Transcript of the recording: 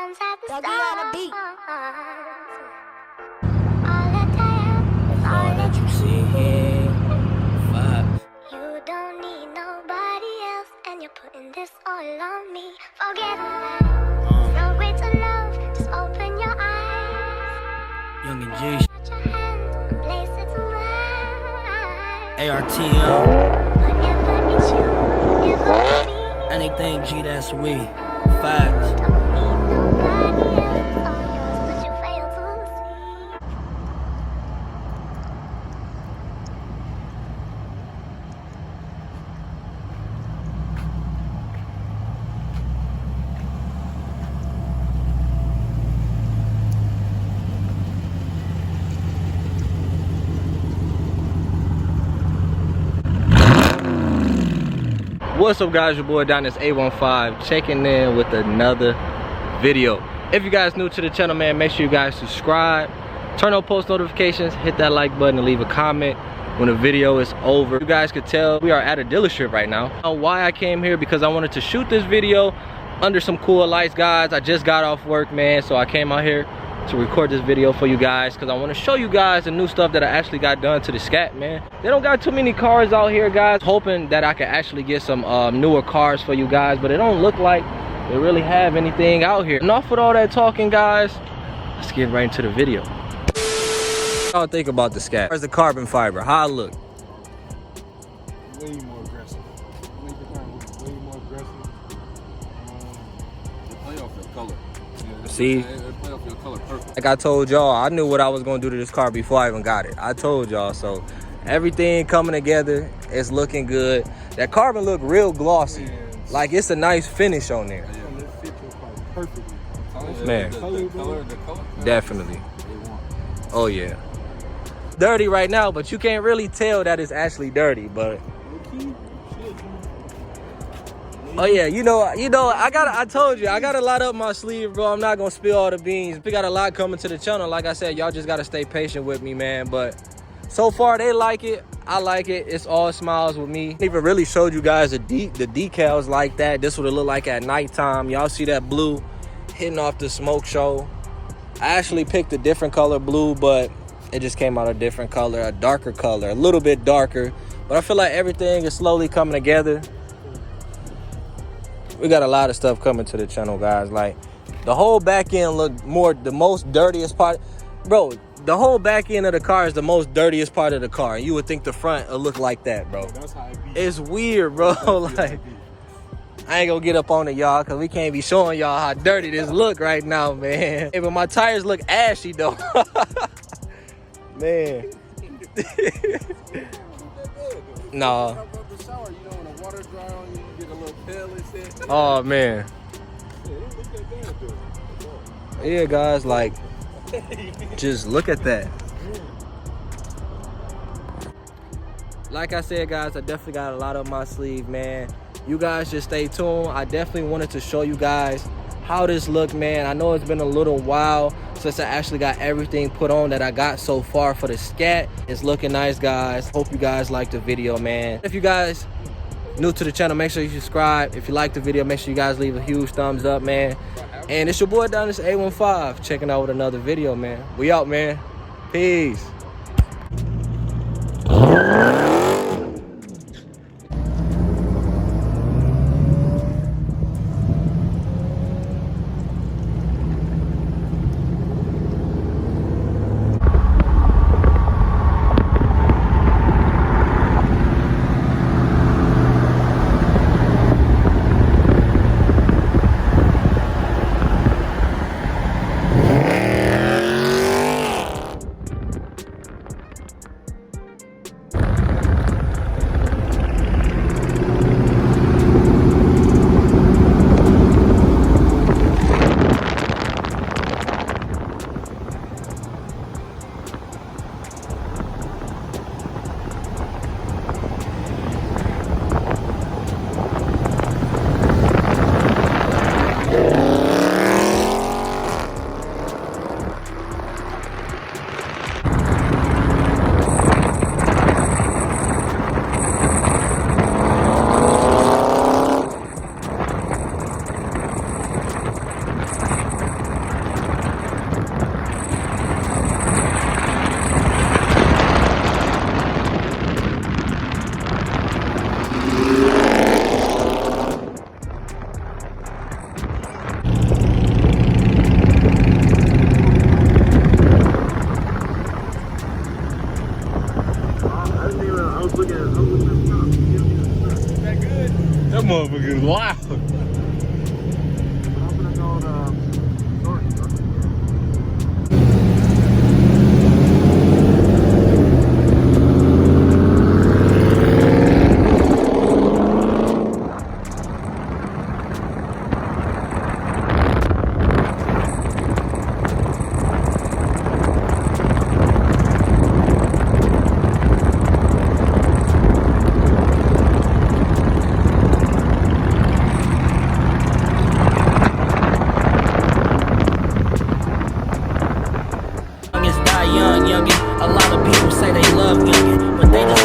hands at the Doggy on the beat. All that you see here, Vibes. you don't need nobody else, and you're putting this all on me. Forget about no way to love, just open your eyes. Young and G. Touch your hand, a place it's wide. ARTL. Whatever it's you, whatever me. Anything G, that's we. Facts. Don't need nobody else, all yours, but you fail to see. What's up, guys? Your boy Adonnis A15 checking in with another video. If you guys new to the channel, man, make sure you guys subscribe, turn on post notifications, hit that like button, and leave a comment when the video is over. You guys could tell we are at a dealership right now. Why I came here, because I wanted to shoot this video under some cool lights, guys. I just got off work, man, so I came out here to record this video for you guys because I want to show you guys the new stuff that I actually got done to the Scat, man. They don't got too many cars out here, guys. Hoping that I can actually get some newer cars for you guys, but it don't look like they really have anything out here. Enough with all that talking, guys. Let's get right into the video. What y'all think about the Scat? Where's the carbon fiber? How it look? Way more aggressive. Make the car look way more aggressive. They play off your color. Yeah, See? They play off your color perfect. Like I told y'all, I knew what I was gonna do to this car before I even got it. I told y'all, so everything coming together, it's looking good. That carbon look real glossy. Like it's a nice finish on there. Yeah, it fit your car perfectly. Man. The color. Definitely. They want. Oh yeah. Dirty right now, but you can't really tell that it's actually dirty, but oh yeah, you know, I told you, I got a lot up my sleeve, bro. I'm not gonna spill all the beans. We got a lot coming to the channel. Like I said, y'all just gotta stay patient with me, man. But so far they like it, I like it. It's all smiles with me. I even really showed you guys the decals like that. This would look like at nighttime. Y'all see that blue hitting off the smoke show. I actually picked a different color blue, but it just came out a different color, a darker color, a little bit darker. But I feel like everything is slowly coming together. We got a lot of stuff coming to the channel, guys. Like the whole back end look the most dirtiest part. Bro, the whole back end of the car is the most dirtiest part of the car. You would think the front would look like that, bro. That's how it be. It's weird, bro. Like, I ain't gonna get up on it, y'all, because we can't be showing y'all how dirty this look right now, man. Hey, but my tires look ashy, though. Man. Nah. Oh, man. Yeah, guys, like, just look at that. Like I said, guys, I definitely got a lot up my sleeve, man. You guys just stay tuned. I definitely wanted to show you guys how this look, man. I know it's been a little while since I actually got everything put on that I got so far for the Scat. It's looking nice, guys. Hope you guys liked the video, man. If you guys new to the channel, make sure you subscribe. If you like the video, make sure you guys leave a huge thumbs up, man. And it's your boy Adonnis A15 checking out with another video, man. We out, man. Peace. is wild. I'm gonna go to storage truck. Youngest die young, youngin'. A lot of people say they love youngin', but they just